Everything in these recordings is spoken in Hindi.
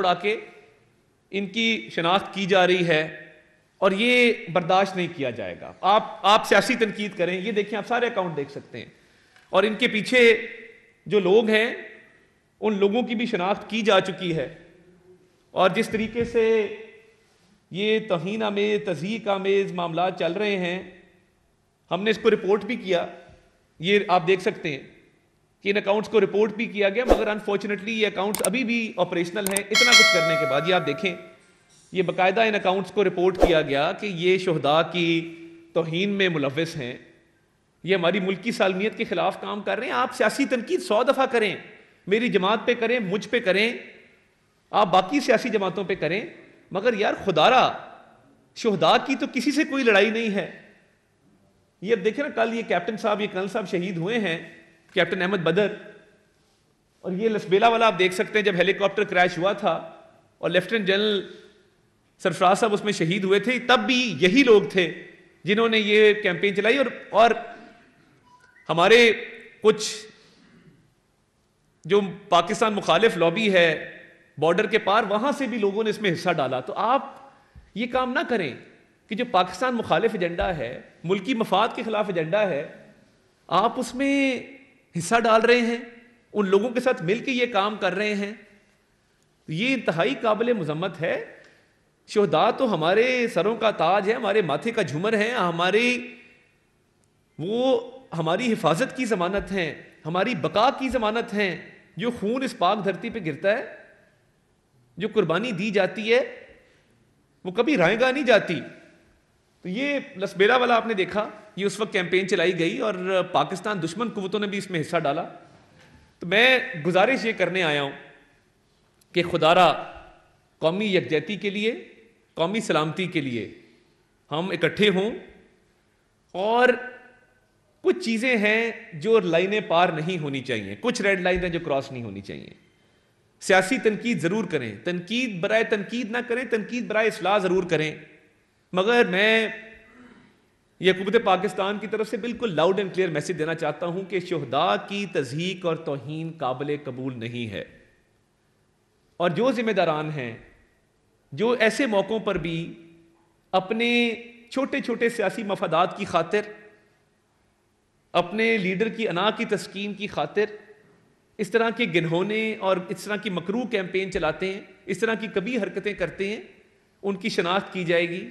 उड़ा के इनकी शनाख्त की जा रही है और ये बर्दाश्त नहीं किया जाएगा। आप सियासी तनकीद करें, ये देखें, आप सारे अकाउंट देख सकते हैं और इनके पीछे जो लोग हैं उन लोगों की भी शनाख्त की जा चुकी है। और जिस तरीके से ये तौहीन आमेज, तज़यीक़ आमेज मामला चल रहे हैं, हमने इसको रिपोर्ट भी किया, ये आप देख सकते हैं कि इन अकाउंट्स को रिपोर्ट भी किया गया, मगर अनफॉर्चुनेटली ये अकाउंट्स अभी भी ऑपरेशनल हैं। इतना कुछ करने के बाद ये आप देखें, ये बाकायदा इन अकाउंट्स को रिपोर्ट किया गया कि ये शुहदा की तौहीन में मुलव्वस हैं, ये हमारी मुल्क की सालमियत के खिलाफ काम कर रहे हैं। आप सियासी तनकीद 100 दफ़ा करें, मेरी जमात पे करें, मुझ पे करें, आप बाकी सियासी जमातों पे करें, मगर यार खुदारा शुहदा की तो किसी से कोई लड़ाई नहीं है। ये अब देखें ना, कल ये कैप्टन साहब, ये कर्नल साहब शहीद हुए हैं, कैप्टन अहमद बदर, और ये लसबेला वाला आप देख सकते हैं जब हेलीकॉप्टर क्रैश हुआ था और लेफ्टिनेंट जनरल सरफराज साहब उसमें शहीद हुए थे, तब भी यही लोग थे जिन्होंने ये कैंपेन चलाई। और हमारे कुछ जो पाकिस्तान मुखालिफ लॉबी है बॉर्डर के पार, वहां से भी लोगों ने इसमें हिस्सा डाला। तो आप ये काम ना करें कि जो पाकिस्तान मुखालिफ एजेंडा है, मुल्की मफाद के खिलाफ एजेंडा है, आप उसमें हिस्सा डाल रहे हैं, उन लोगों के साथ मिलकर ये काम कर रहे हैं। ये इंतहाई काबिल मुजम्मत है। शुहदा तो हमारे सरों का ताज है, हमारे माथे का झूमर है, हमारी हिफाजत की जमानत है, हमारी बका की जमानत है। जो खून इस पाक धरती पे गिरता है, जो कुर्बानी दी जाती है, वो कभी रायगा नहीं जाती। तो ये लसबेला वाला आपने देखा, ये उस वक्त कैंपेन चलाई गई और पाकिस्तान दुश्मन कुव्वतों ने भी इसमें हिस्सा डाला। तो मैं गुजारिश ये करने आया हूं कि खुदारा कौमी यकजहती के लिए, कौमी सलामती के लिए हम इकट्ठे हों। और कुछ चीज़ें हैं जो लाइनें पार नहीं होनी चाहिए, कुछ रेड लाइन हैं जो क्रॉस नहीं होनी चाहिए। सियासी तनकीद ज़रूर करें, तनकीद बराए तनकीद ना करें, तनकीद बराए इस्लाह ज़रूर करें, मगर मैं ये हुकूमत पाकिस्तान की तरफ से बिल्कुल लाउड एंड क्लियर मैसेज देना चाहता हूं कि शुहदा की तज़हीक और तौहीन काबिल कबूल नहीं है। और जो जिम्मेदारान हैं, जो ऐसे मौक़ों पर भी अपने छोटे छोटे सियासी मफादात की खातिर, अपने लीडर की अना की तस्कीन की खातिर इस तरह के गिनहोने और इस तरह की मकरू कैंपेन चलाते हैं, इस तरह की कभी हरकतें करते हैं, उनकी शनाख्त की जाएगी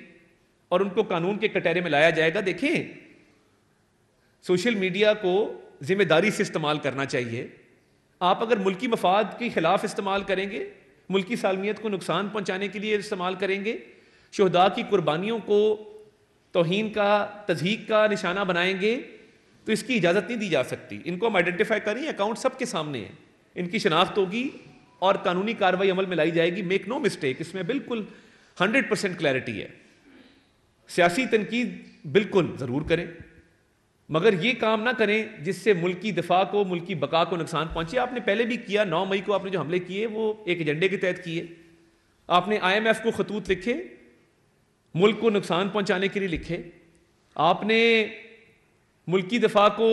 और उनको कानून के कटहरे में लाया जाएगा। देखें, सोशल मीडिया को जिम्मेदारी से इस्तेमाल करना चाहिए। आप अगर मुल्की मफाद के खिलाफ इस्तेमाल करेंगे, मुल्की सालमियत को नुकसान पहुंचाने के लिए इस्तेमाल करेंगे, शुहदा की कुर्बानियों को तौहीन का, तज़हीक का निशाना बनाएंगे, तो इसकी इजाज़त नहीं दी जा सकती। इनको हम आइडेंटिफाई करें, अकाउंट सबके सामने है, इनकी शनाख्त होगी और कानूनी कार्रवाई अमल में लाई जाएगी। मेक नो मिस्टेक, इसमें बिल्कुल 100% क्लैरिटी है। सियासी तनकीद बिल्कुल ज़रूर करें, मगर ये काम ना करें जिससे मुल्की दिफा को, मुल्की बका को नुकसान पहुंचे। आपने पहले भी किया, 9 मई को आपने जो हमले किए वो एक एजेंडे के तहत किए। आपने IMF को खतूत लिखे, मुल्क को नुकसान पहुंचाने के लिए लिखे। आपने मुल्की दिफा को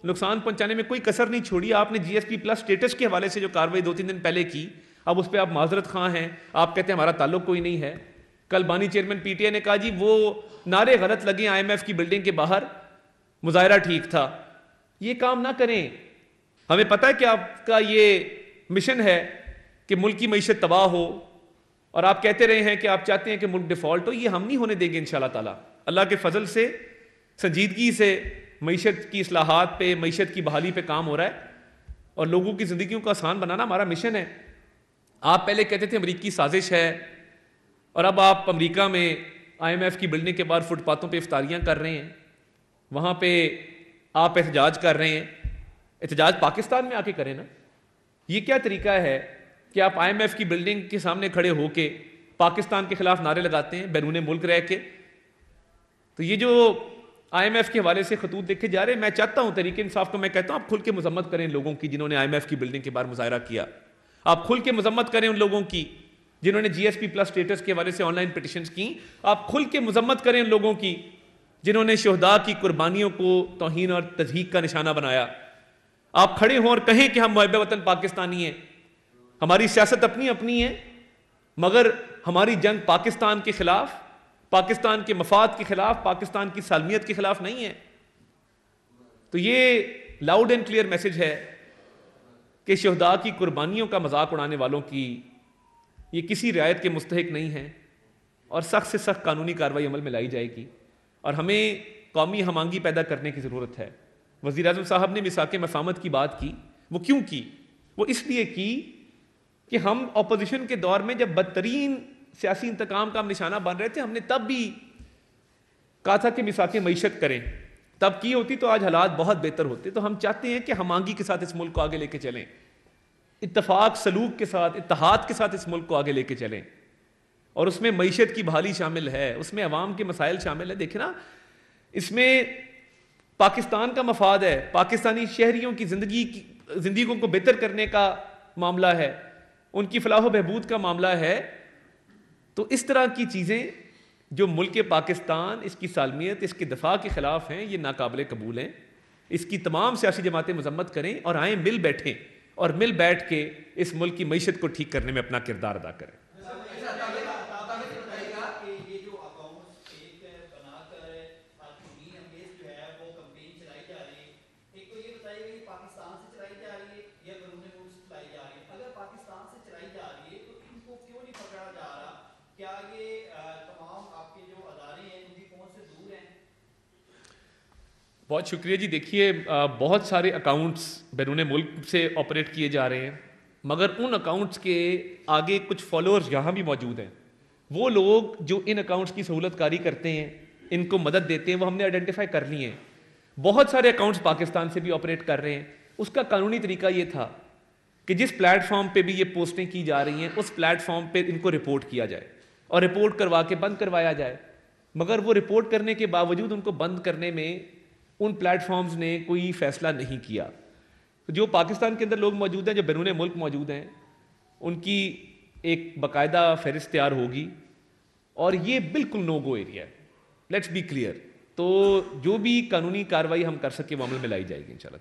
नुकसान पहुंचाने में कोई कसर नहीं छोड़ी। आपने GSP+ स्टेटस के हवाले से जो कार्रवाई 2-3 दिन पहले की, अब उस पर आप माजरत खां हैं, आप कहते हैं हमारा ताल्लुक कोई नहीं है। कल बानी चेयरमैन PTI ने कहा जी वो नारे गलत लगे IMF की बिल्डिंग के बाहर, मुजाहरा ठीक था। ये काम ना करें। हमें पता है कि आपका ये मिशन है कि मुल्क की मईशत तबाह हो, और आप कहते रहे हैं कि आप चाहते हैं कि मुल्क डिफॉल्ट हो। ये हम नहीं होने देंगे इंशाअल्लाह ताला। अल्लाह के फजल से संजीदगी से मईशत की इस्लाहात पे, मईशत की बहाली पे काम हो रहा है और लोगों की ज़िंदगियों को आसान बनाना हमारा मिशन है। आप पहले कहते थे अमरीकी साजिश है, और अब आप अमेरिका में IMF की बिल्डिंग के बाहर फुटपाथों पे इफ्तारियां कर रहे हैं, वहाँ पे आप एहतजाज कर रहे हैं। एहतजाज पाकिस्तान में आके करें ना। ये क्या तरीका है कि आप IMF की बिल्डिंग के सामने खड़े होके पाकिस्तान के खिलाफ नारे लगाते हैं बैरून मुल्क रह के। तो ये जो IMF के हवाले से खतूत देखे जा रहे हैं, मैं चाहता हूं तरीके इंसाफ को मैं कहता हूं आप खुल के मजम्मत करें लोगों की जिन्होंने IMF की बिल्डिंग के बाहर मुजाहरा किया। आप खुल के मजम्मत करें उन लोगों की जिन्होंने GSP+ स्टेटस के हवाले से ऑनलाइन पिटिशंस की। आप खुल के मजम्मत करें उन लोगों की जिन्होंने शुहदा की कुर्बानियों को तौहीन और तज़हीक का निशाना बनाया। आप खड़े हों और कहें कि हम मुहब्बे वतन पाकिस्तानी हैं, हमारी सियासत अपनी अपनी है, मगर हमारी जंग पाकिस्तान के खिलाफ, पाकिस्तान के मफाद के खिलाफ, पाकिस्तान की सालमियत के खिलाफ नहीं है। तो ये लाउड एंड क्लियर मैसेज है कि शहदा की कुर्बानियों का मजाक उड़ाने वालों की ये किसी रियायत के मुस्तहिक नहीं है और सख्त से सख्त कानूनी कार्रवाई अमल में लाई जाएगी। और हमें कौमी हमांगी पैदा करने की ज़रूरत है। वज़ीर आज़म साहब ने मिसाक़े मफ़ाहमत की बात की, वो क्यों की? वो इसलिए की कि हम अपोजिशन के दौर में जब बदतरीन सियासी इंतकाम का हम निशाना बन रहे थे, हमने तब भी कहा था कि मिसाक़े मईशत करें। तब की होती तो आज हालात बहुत बेहतर होते। तो हम चाहते हैं कि हमांगी के साथ इस मुल्क को आगे लेके चलें, इत्तफाक सलूक के साथ, इत्तेहाद के साथ इस मुल्क को आगे लेके चलें। और उसमें मईशत की बहाली शामिल है, उसमें अवाम के मसाइल शामिल है। देखें ना, इसमें पाकिस्तान का मफाद है, पाकिस्तानी शहरियों की जिंदगी को बेहतर करने का मामला है, उनकी फलाह बहबूद का मामला है। तो इस तरह की चीज़ें जो मुल्क पाकिस्तान, इसकी सालमियत, इसके दफा के खिलाफ हैं, ये नाकाबिले कबूल हैं। इसकी तमाम सियासी जमातें मजम्मत करें और आए मिल बैठें और मिल बैठ के इस मुल्क की मईशत को ठीक करने में अपना किरदार अदा करें। बहुत शुक्रिया जी। देखिए, बहुत सारे अकाउंट्स बैरून मुल्क से ऑपरेट किए जा रहे हैं, मगर उन अकाउंट्स के आगे कुछ फॉलोअर्स यहाँ भी मौजूद हैं। वो लोग जो इन अकाउंट्स की सहूलतकारी करते हैं, इनको मदद देते हैं, वो हमने आइडेंटिफाई कर लिए हैं। बहुत सारे अकाउंट्स पाकिस्तान से भी ऑपरेट कर रहे हैं। उसका कानूनी तरीका ये था कि जिस प्लेटफॉर्म पे भी ये पोस्टें की जा रही हैं, उस प्लेटफॉर्म पे इनको रिपोर्ट किया जाए और रिपोर्ट करवा के बंद करवाया जाए। मगर वो रिपोर्ट करने के बावजूद उनको बंद करने में उन प्लेटफॉर्म्स ने कोई फैसला नहीं किया। तो जो पाकिस्तान के अंदर लोग मौजूद हैं, जो बैरून मुल्क मौजूद हैं, उनकी एक बाकायदा फहरिस्त तैयार होगी और ये बिल्कुल नो गो एरिया है। Let's be clear. तो जो भी कानूनी कार्रवाई हम कर सके वो अमल में लाई जाएगी इंशाल्लाह।